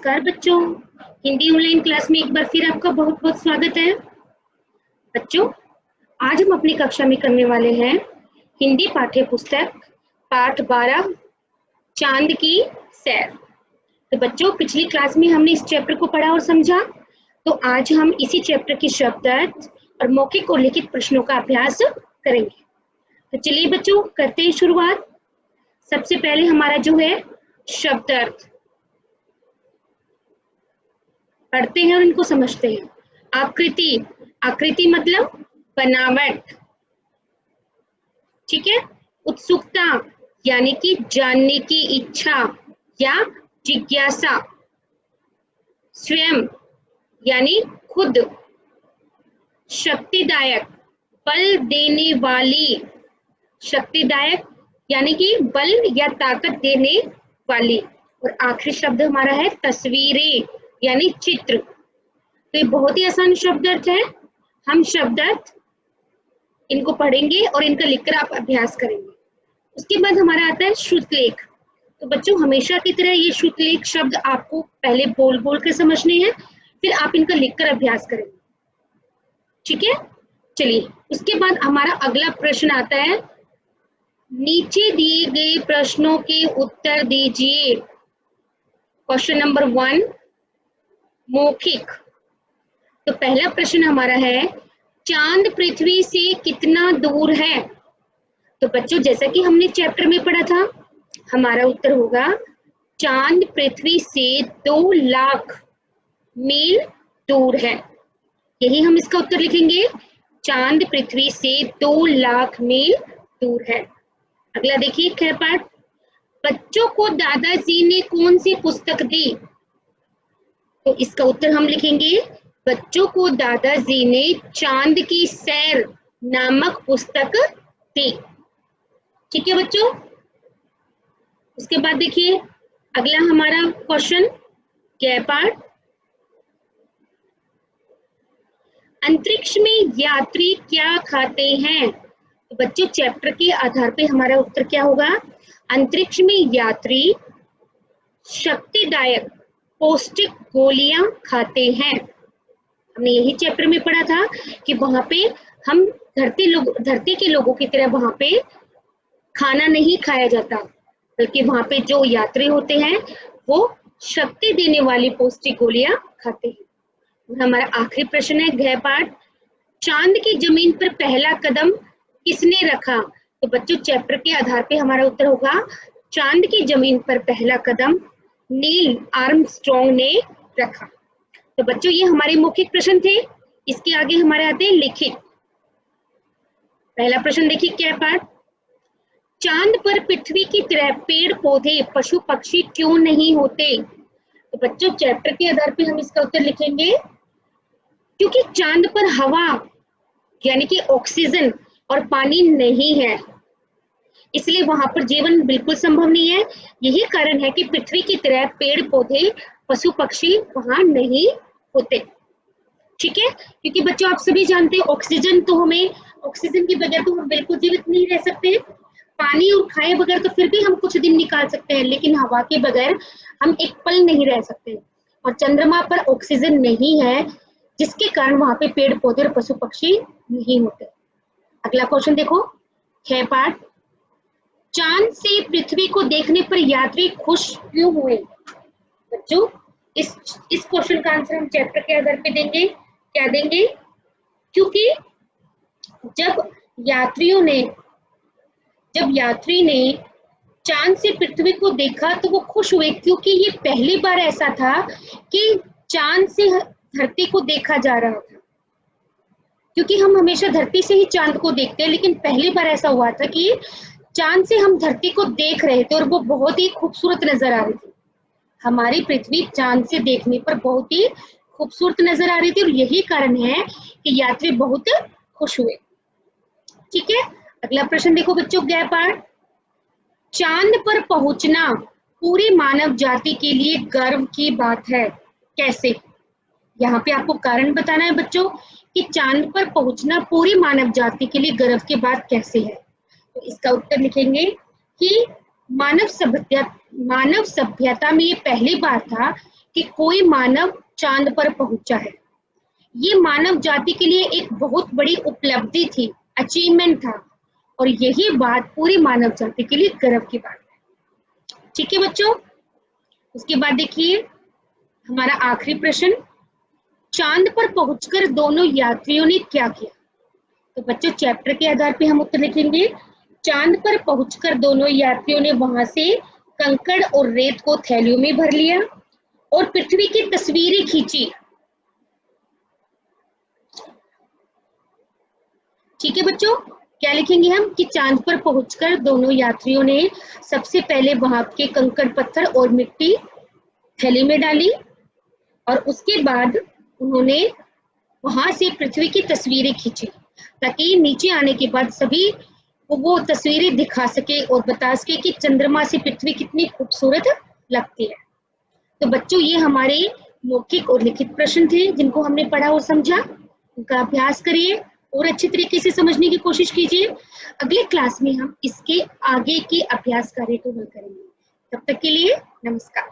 नमस्कार बच्चों, Hindi online class में एक बार फिर आपका बहुत बहुत स्वागत है। बच्चों, आज हम अपनी कक्षा में करने वाले हैं हिंदी पाठ्य पुस्तक पाठ 12 चांद की सैर। तो बच्चों, पिछली क्लास में हमने इस चैप्टर को पढ़ा और समझा, तो आज हम इसी चैप्टर की शब्दार्थ और मौखिक और लिखित प्रश्नों का अभ्यास करेंगे। तो चलिए बच्चों, करते हैं शुरुआत। सबसे पहले हमारा जो है शब्दार्थ पढ़ते हैं और इनको समझते हैं। आकृति, आकृति मतलब बनावट, ठीक है। उत्सुकता यानी कि जानने की इच्छा या जिज्ञासा। स्वयं यानी खुद। शक्तिदायक, बल देने वाली। शक्तिदायक यानी कि बल या ताकत देने वाली। और आखिरी शब्द हमारा है तस्वीरें यानी चित्र। तो ये बहुत ही आसान शब्दार्थ है। हम शब्दार्थ इनको पढ़ेंगे और इनका लिखकर आप अभ्यास करेंगे। उसके बाद हमारा आता है श्रुतलेख। तो बच्चों, हमेशा की तरह ये श्रुतलेख शब्द आपको पहले बोल बोल कर समझने हैं, फिर आप इनका लिखकर अभ्यास करेंगे, ठीक है। चलिए, उसके बाद हमारा अगला प्रश्न आता है, नीचे दिए गए प्रश्नों के उत्तर दीजिए। क्वेश्चन नंबर 1, मौखिक। तो पहला प्रश्न हमारा है, चांद पृथ्वी से कितना दूर है? तो बच्चों, जैसा कि हमने चैप्टर में पढ़ा था, हमारा उत्तर होगा चांद पृथ्वी से 2 लाख मील दूर है। यही हम इसका उत्तर लिखेंगे, चांद पृथ्वी से 2 लाख मील दूर है। अगला देखिए, ख पाठ, बच्चों को दादाजी ने कौन सी पुस्तक दी? तो इसका उत्तर हम लिखेंगे, बच्चों को दादाजी ने चांद की सैर नामक पुस्तक दी, ठीक है बच्चों। उसके बाद देखिए अगला हमारा क्वेश्चन, क पाठ, अंतरिक्ष में यात्री क्या खाते हैं? तो बच्चों, चैप्टर के आधार पे हमारा उत्तर क्या होगा, अंतरिक्ष में यात्री शक्तिदायक पौष्टिक गोलियां खाते हैं। हमने यही चैप्टर में पढ़ा था कि वहां पे हम धरती के लोगों की तरह वहां पे खाना नहीं खाया जाता, बल्कि वहां पे जो यात्री होते हैं वो शक्ति देने वाली पौष्टिक गोलियां खाते हैं। और हमारा आखिरी प्रश्न है, गृह पाठ, चांद की जमीन पर पहला कदम किसने रखा? तो बच्चों, चैप्टर के आधार पे हमारा उत्तर होगा, चांद की जमीन पर पहला कदम नील आर्मस्ट्रॉन्ग ने रखा। तो बच्चों, ये हमारे मौखिक प्रश्न थे। इसके आगे हमारे आते हैं लिखित। पहला प्रश्न देखिए, क्या पाठ, चांद पर पृथ्वी की तरह पेड़ पौधे पशु पक्षी क्यों नहीं होते? तो बच्चों, चैप्टर के आधार पे हम इसका उत्तर लिखेंगे, क्योंकि चांद पर हवा यानी कि ऑक्सीजन और पानी नहीं है, इसलिए वहां पर जीवन बिल्कुल संभव नहीं है। यही कारण है कि पृथ्वी की तरह पेड़ पौधे पशु पक्षी वहां नहीं होते, ठीक है। क्योंकि बच्चों, आप सभी जानते हैं ऑक्सीजन के बगैर तो हम बिल्कुल जीवित नहीं रह सकते। पानी और खाए बगैर तो फिर भी हम कुछ दिन निकाल सकते हैं, लेकिन हवा के बगैर हम एक पल नहीं रह सकते। और चंद्रमा पर ऑक्सीजन नहीं है, जिसके कारण वहां पे पेड़ पौधे और पशु पक्षी नहीं होते। अगला क्वेश्चन देखो, है पाठ, चांद से पृथ्वी को देखने पर यात्री खुश क्यों हुए? बच्चों, इस क्वेश्चन का आंसर हम चैप्टर के आधार पे देंगे। क्या देंगे? क्योंकि जब यात्री ने चांद से पृथ्वी को देखा तो वो खुश हुए, क्योंकि ये पहली बार ऐसा था कि चांद से धरती को देखा जा रहा था। क्योंकि हम हमेशा धरती से ही चांद को देखते हैं, लेकिन पहली बार ऐसा हुआ था कि चांद से हम धरती को देख रहे थे और वो बहुत ही खूबसूरत नजर आ रही थी। हमारी पृथ्वी चांद से देखने पर बहुत ही खूबसूरत नजर आ रही थी, और यही कारण है कि यात्री बहुत खुश हुए, ठीक है। अगला प्रश्न देखो बच्चों, गृह पाठ, चांद पर पहुंचना पूरी मानव जाति के लिए गर्व की बात है, कैसे? यहाँ पे आपको कारण बताना है बच्चों कि चांद पर पहुंचना पूरी मानव जाति के लिए गर्व की बात कैसे है। तो इसका उत्तर लिखेंगे कि मानव सभ्यता में ये पहली बार था कि कोई मानव चांद पर पहुंचा है। ये मानव जाति के लिए एक बहुत बड़ी उपलब्धि थी, अचीवमेंट था, और यही बात पूरी मानव जाति के लिए गर्व की बात है। ठीक है बच्चों, उसके बाद देखिए हमारा आखिरी प्रश्न, चांद पर पहुंचकर दोनों यात्रियों ने क्या किया? तो बच्चों चैप्टर के आधार पे हम उत्तर लिखेंगे। चांद पर पहुंचकर दोनों यात्रियों ने वहां से कंकड़ और रेत को थैलियों में भर लिया और पृथ्वी की तस्वीरें खींची। ठीक है बच्चों, क्या लिखेंगे हम कि चांद पर पहुंचकर दोनों यात्रियों ने सबसे पहले वहां के कंकड़ पत्थर और मिट्टी थैली में डाली और उसके बाद उन्होंने वहां से पृथ्वी की तस्वीरें खींची ताकि नीचे आने के बाद सभी को वो तस्वीरें दिखा सके और बता सके कि चंद्रमा से पृथ्वी कितनी खूबसूरत लगती है। तो बच्चों ये हमारे मौखिक और लिखित प्रश्न थे जिनको हमने पढ़ा और समझा। उनका अभ्यास करिए और अच्छी तरीके से समझने की कोशिश कीजिए। अगले क्लास में हम इसके आगे के अभ्यास कार्य को हल करेंगे। तब तक के लिए नमस्कार।